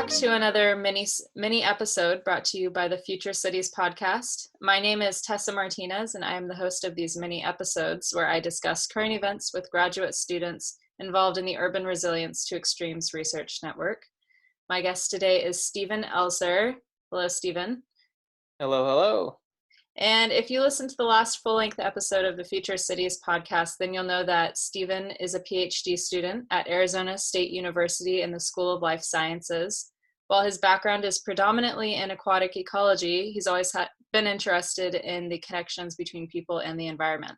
back to another mini episode brought to you by the Future Cities podcast. My name is Tessa Martinez, and I am the host of these mini episodes where I discuss current events with graduate students involved in the Urban Resilience to Extremes Research Network. My guest today is Stephen Elser. Hello, Stephen. Hello, hello. And if you listen to the last full-length episode of the Future Cities podcast, then you'll know that Stephen is a PhD student at Arizona State University in the School of Life Sciences. While his background is predominantly in aquatic ecology, he's always been interested in the connections between people and the environment.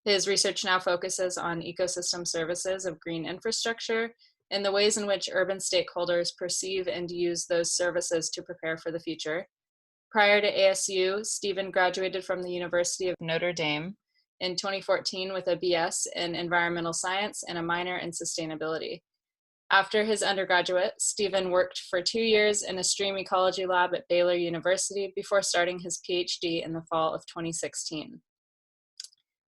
His research now focuses on ecosystem services of green infrastructure and the ways in which urban stakeholders perceive and use those services to prepare for the future. Prior to ASU, Stephen graduated from the University of Notre Dame in 2014 with a BS in environmental science and a minor in sustainability. After his undergraduate, Stephen worked for 2 years in a stream ecology lab at Baylor University before starting his PhD in the fall of 2016.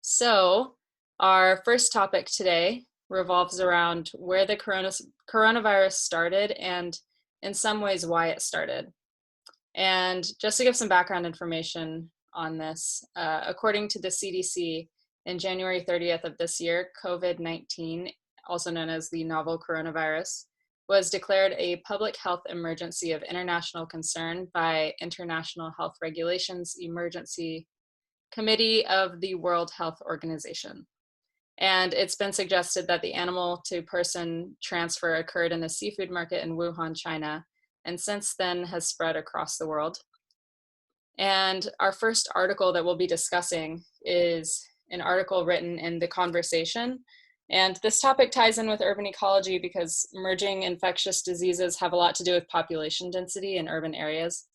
So, our first topic today revolves around where the coronavirus started and, in some ways, why it started. And just to give some background information on this, according to the CDC, in January 30th of this year, COVID-19, also known as the novel coronavirus, was declared a public health emergency of international concern by International Health Regulations Emergency Committee of the World Health Organization. And it's been suggested that the animal-to-person transfer occurred in the seafood market in Wuhan, China, and since then has spread across the world. And our first article that we'll be discussing is an article written in The Conversation. And this topic ties in with urban ecology because emerging infectious diseases have a lot to do with population density in urban areas,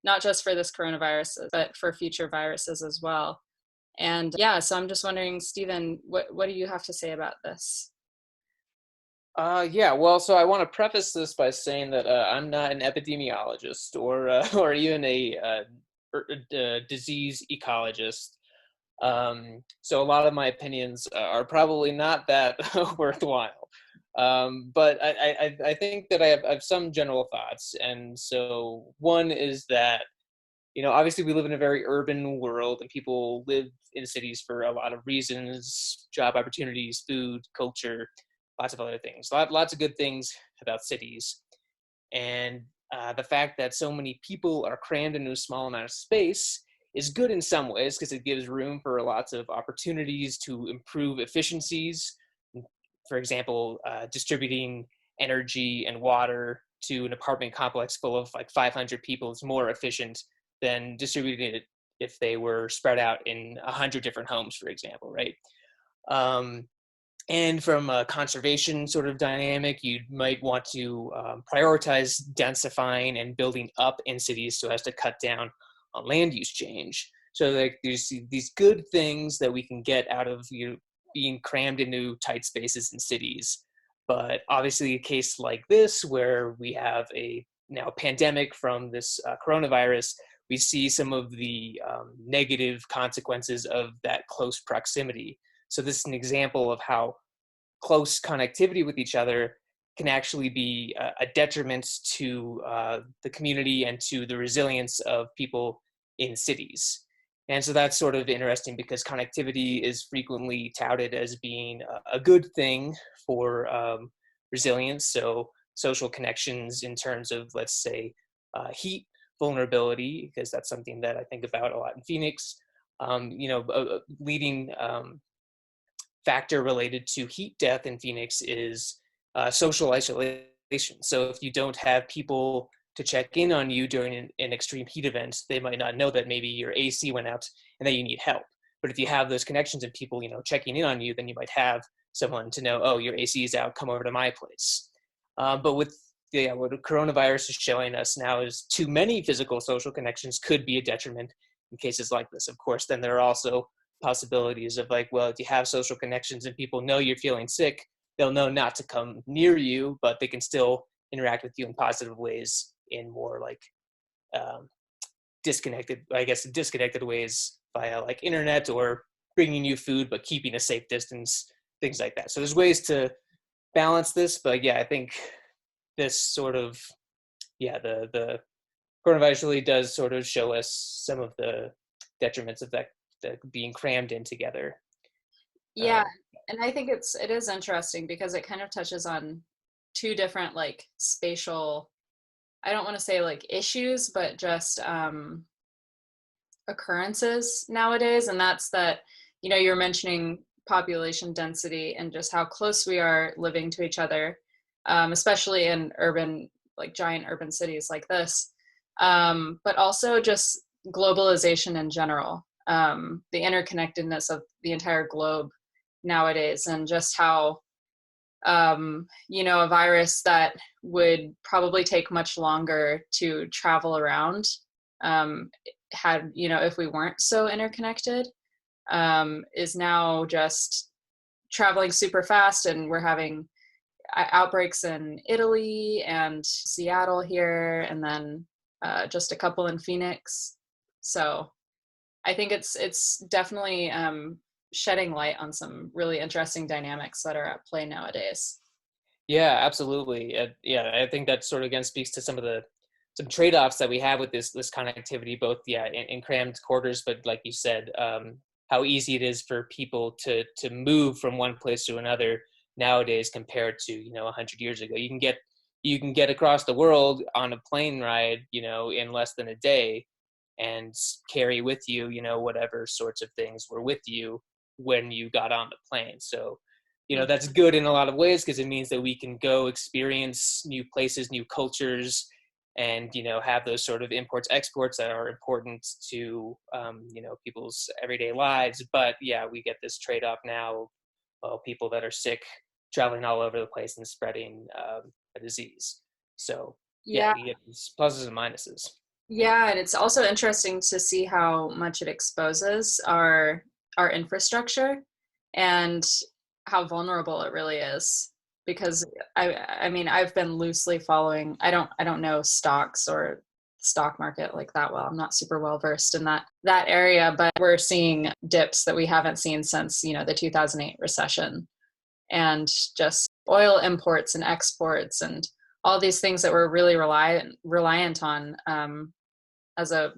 not just for this coronavirus, but for future viruses as well. And yeah, so I'm just wondering, Stephen, what do you have to say about this? So I want to preface this by saying that I'm not an epidemiologist or even a disease ecologist. So a lot of my opinions are probably not that worthwhile. But I think that I have some general thoughts. And so one is that, obviously we live in a very urban world and people live in cities for a lot of reasons: job opportunities, food, culture, lots of other things, lots of good things about cities. And the fact that so many people are crammed into a small amount of space is good in some ways because it gives room for lots of opportunities to improve efficiencies. For example, distributing energy and water to an apartment complex full of like 500 people is more efficient than distributing it if they were spread out in 100 different homes, for example, right? And from a conservation sort of dynamic, you might want to prioritize densifying and building up in cities so as to cut down on land use change. So like there's these good things that we can get out of being crammed into tight spaces in cities. But obviously a case like this, where we have a pandemic from this coronavirus, we see some of the negative consequences of that close proximity. So this is an example of how close connectivity with each other can actually be a detriment to the community and to the resilience of people in cities. And so that's sort of interesting because connectivity is frequently touted as being a good thing for resilience. So social connections in terms of, let's say, heat vulnerability, because that's something that I think about a lot in Phoenix. Leading factor related to heat death in Phoenix is social isolation. So if you don't have people to check in on you during an extreme heat event, they might not know that maybe your AC went out and that you need help. But if you have those connections and people, checking in on you, then you might have someone to know, oh, your AC is out, come over to my place. But what the coronavirus is showing us now is too many physical social connections could be a detriment in cases like this. Of course, then there are also possibilities of if you have social connections and people know you're feeling sick, they'll know not to come near you, but they can still interact with you in positive ways in more disconnected ways via internet or bringing you food, but keeping a safe distance, things like that. So there's ways to balance this, but yeah, I think this sort of yeah, the coronavirus really does sort of show us some of the detriments of that, being crammed in together. Yeah, Um, and I think it is interesting because it kind of touches on two different like spatial, I don't want to say like issues, but just occurrences nowadays. And that's that, you're mentioning population density and just how close we are living to each other, especially in urban, like giant urban cities like this. But also just globalization in general, the interconnectedness of the entire globe nowadays, and just how a virus that would probably take much longer to travel around, had, if we weren't so interconnected, is now just traveling super fast. And we're having outbreaks in Italy and Seattle here, and then just a couple in Phoenix. So I think it's definitely shedding light on some really interesting dynamics that are at play nowadays. yeah, absolutely. Yeah, I think that sort of again speaks to some trade-offs that we have with this connectivity, both in crammed quarters, but like you said, how easy it is for people to move from one place to another nowadays compared to 100 years ago. You can get across the world on a plane ride, in less than a day, and carry with you, whatever sorts of things were with you when you got on the plane. So that's good in a lot of ways because it means that we can go experience new places, new cultures, and have those sort of imports exports that are important to people's everyday lives. But yeah, we get this trade-off now of people that are sick traveling all over the place and spreading a disease. So yeah, Yeah, you get these pluses and minuses. yeah, and it's also interesting to see how much it exposes our infrastructure and how vulnerable it really is. Because I mean, I've been loosely following. I don't know stocks or stock market like that well. I'm not super well versed in that area, but we're seeing dips that we haven't seen since the 2008 recession, and just oil imports and exports and all these things that we're really reliant on, as a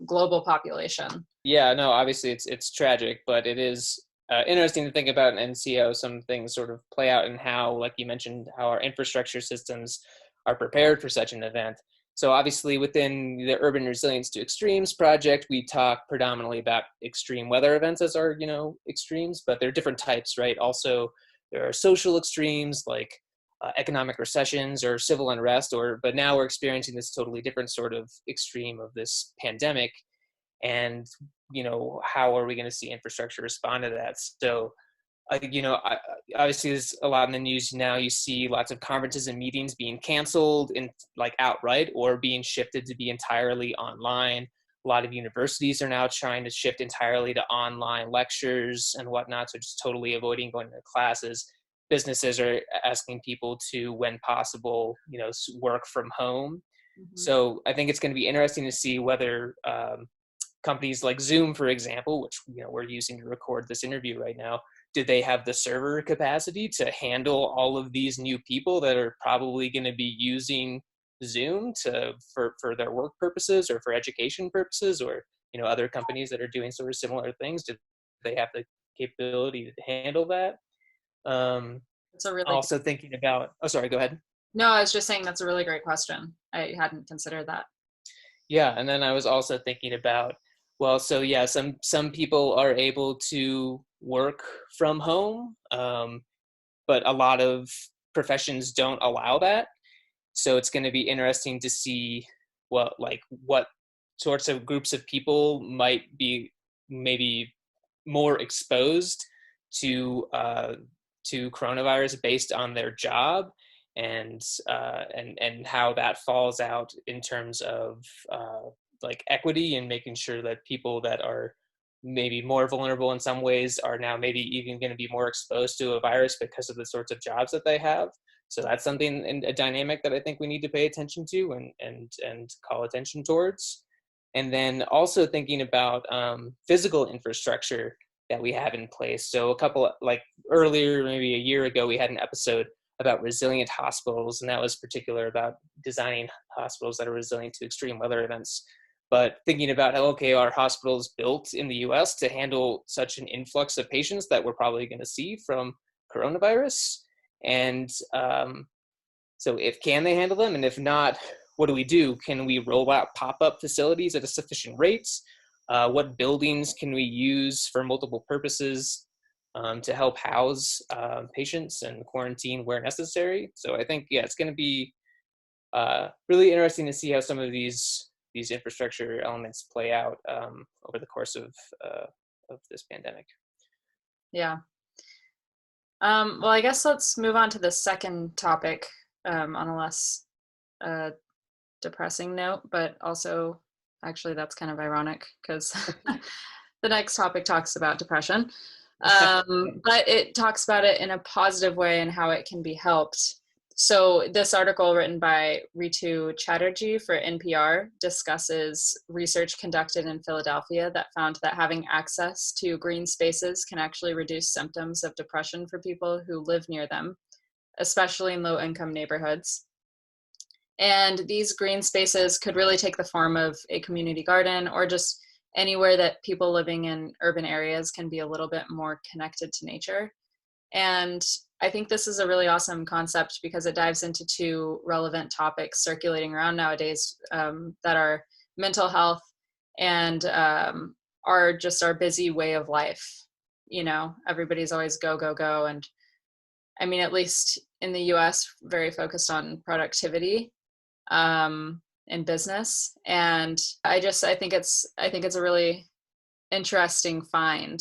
global population. Yeah, no, obviously it's tragic, but it is interesting to think about and see how some things sort of play out and how, like you mentioned, how our infrastructure systems are prepared for such an event. So obviously within the Urban Resilience to Extremes project, we talk predominantly about extreme weather events as our, extremes, but there are different types, right? Also, there are social extremes like economic recessions or civil unrest, but now we're experiencing this totally different sort of extreme of this pandemic. And how are we going to see infrastructure respond to that? So obviously there's a lot in the news now. You see lots of conferences and meetings being canceled and like outright or being shifted to be entirely online. A lot of universities are now trying to shift entirely to online lectures and whatnot, so just totally avoiding going to classes. Businesses are asking people to, when possible, work from home. Mm-hmm. So I think it's going to be interesting to see whether companies like Zoom, for example, which we're using to record this interview right now, do they have the server capacity to handle all of these new people that are probably going to be using Zoom for their work purposes or for education purposes, or other companies that are doing sort of similar things? Do they have the capability to handle that? It's a really Also thinking about, oh, sorry, go ahead. No, I was just saying that's a really great question. I hadn't considered that. Yeah, and then I was also thinking about, well, so yeah, some people are able to work from home, but a lot of professions don't allow that. So it's going to be interesting to see what sorts of groups of people might be maybe more exposed to coronavirus based on their job, and and how that falls out in terms of like equity and making sure that people that are maybe more vulnerable in some ways are now maybe even going to be more exposed to a virus because of the sorts of jobs that they have. So that's something, and a dynamic that I think we need to pay attention to and call attention towards. And then also thinking about physical infrastructure that we have in place. So a couple, like earlier, maybe a year ago, we had an episode about resilient hospitals, and that was particular about designing hospitals that are resilient to extreme weather events. But thinking about how, okay, our hospitals built in the US to handle such an influx of patients that we're probably going to see from coronavirus. And so if can they handle them? And if not, what do we do? Can we roll out pop-up facilities at a sufficient rate? What buildings can we use for multiple purposes to help house patients and quarantine where necessary? So I think, yeah, it's going to be really interesting to see how some of these infrastructure elements play out over the course of this pandemic. Yeah. Well, I guess let's move on to the second topic on a less depressing note, but also actually that's kind of ironic because the next topic talks about depression. But it talks about it in a positive way and how it can be helped. So this article written by Ritu Chatterjee for NPR discusses research conducted in Philadelphia that found that having access to green spaces can actually reduce symptoms of depression for people who live near them, especially in low-income neighborhoods. And these green spaces could really take the form of a community garden or just anywhere that people living in urban areas can be a little bit more connected to nature. And I think this is a really awesome concept because it dives into two relevant topics circulating around nowadays that are mental health and are just our busy way of life. You know, everybody's always go, go, go. And I mean, at least in the US, very focused on productivity in business. And I think it's a really interesting find,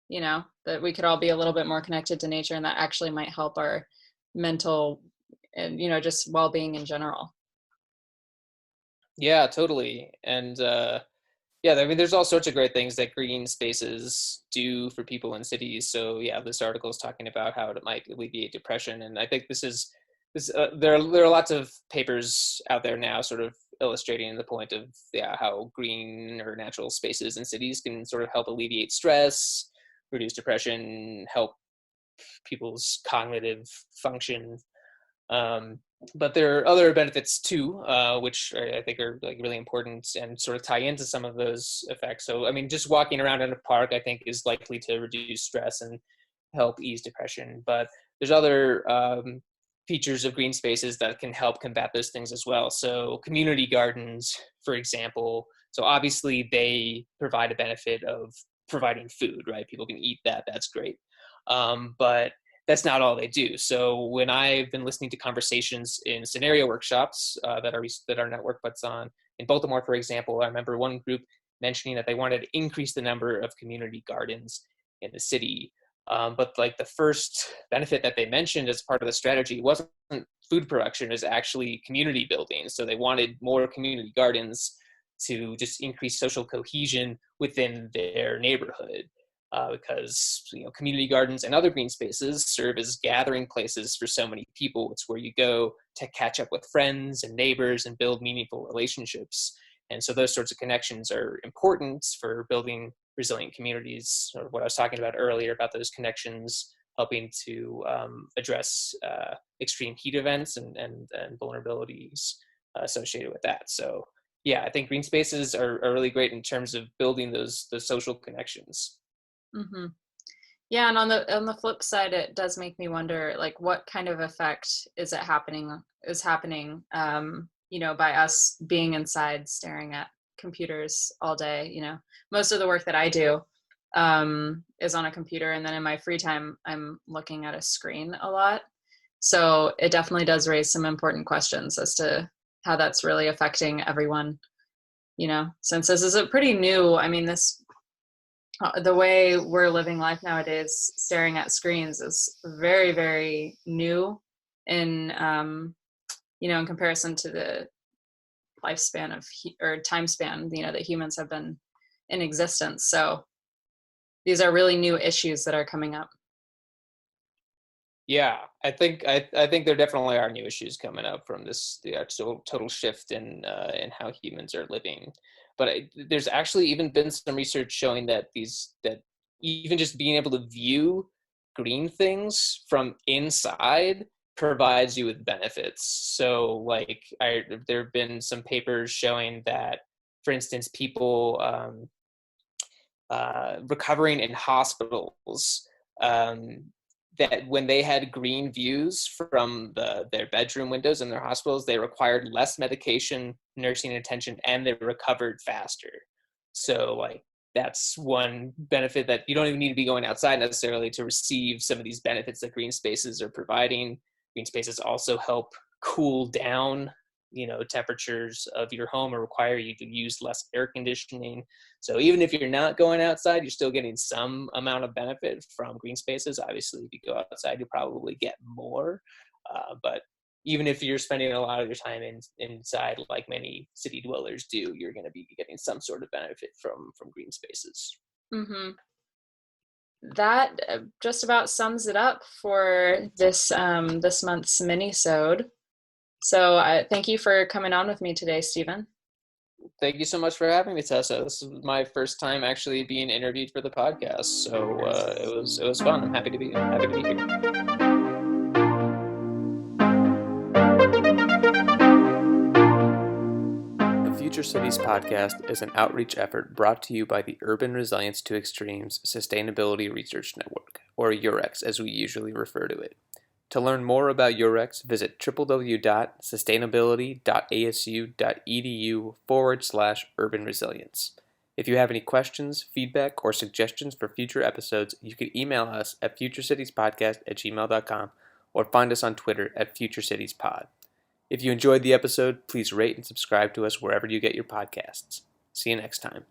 you know, that we could all be a little bit more connected to nature, and that actually might help our mental and, you know, just well-being in general. Yeah, totally. And yeah, I mean, there's all sorts of great things that green spaces do for people in cities. So yeah, this article is talking about how it might alleviate depression, and I think there are lots of papers out there now, sort of illustrating the point of how green or natural spaces in cities can sort of help alleviate stress, reduce depression, help people's cognitive function. But there are other benefits too, which I think are like really important and sort of tie into some of those effects. So, I mean, just walking around in a park, I think, is likely to reduce stress and help ease depression. But there's other features of green spaces that can help combat those things as well. So, community gardens, for example. So, obviously, they provide a benefit of providing food, right? People can eat that. That's great. But that's not all they do. So when I've been listening to conversations in scenario workshops that our network puts on in Baltimore, for example, I remember one group mentioning that they wanted to increase the number of community gardens in the city. But like the first benefit that they mentioned as part of the strategy wasn't food production, it was actually community building. So they wanted more community gardens to just increase social cohesion within their neighborhood. Because community gardens and other green spaces serve as gathering places for so many people. It's where you go to catch up with friends and neighbors and build meaningful relationships. And so those sorts of connections are important for building resilient communities, or what I was talking about earlier about those connections helping to address extreme heat events and vulnerabilities associated with that. So yeah, I think green spaces are really great in terms of building those social connections. Mm-hmm. Yeah, and on the flip side, it does make me wonder, like, what kind of effect is happening, you know, by us being inside staring at computers all day. You know, most of the work that I do is on a computer, and then in my free time, I'm looking at a screen a lot. So it definitely does raise some important questions as to how that's really affecting everyone. You know, since this is a pretty new, I mean, the way we're living life nowadays, staring at screens is very, very new in, you know, in comparison to the lifespan or time span, you know, that humans have been in existence. So these are really new issues that are coming up. Yeah, I think there definitely are new issues coming up from the actual total shift in how humans are living. But there's actually even been some research showing that even just being able to view green things from inside provides you with benefits. So like there have been some papers showing that, for instance, people recovering in hospitals, that when they had green views from their bedroom windows in their hospitals, they required less medication, nursing attention, and they recovered faster. So like that's one benefit, that you don't even need to be going outside necessarily to receive some of these benefits that green spaces are providing. Green spaces also help cool down, temperatures of your home, or require you to use less air conditioning. So even if you're not going outside, you're still getting some amount of benefit from green spaces. Obviously, if you go outside, you'll probably get more. But even if you're spending a lot of your time inside, like many city dwellers do, you're going to be getting some sort of benefit from green spaces. Mm-hmm. That just about sums it up for this this month's Minisode. So thank you for coming on with me today, Stephen. Thank you so much for having me, Tessa. This is my first time actually being interviewed for the podcast, so it was fun. I'm happy to be here. The Future Cities podcast is an outreach effort brought to you by the Urban Resilience to Extremes Sustainability Research Network, or UREX as we usually refer to it. To learn more about UREX, visit www.sustainability.asu.edu/urban resilience. If you have any questions, feedback, or suggestions for future episodes, you can email us at futurecitiespodcast@gmail.com or find us on Twitter at futurecitiespod. If you enjoyed the episode, please rate and subscribe to us wherever you get your podcasts. See you next time.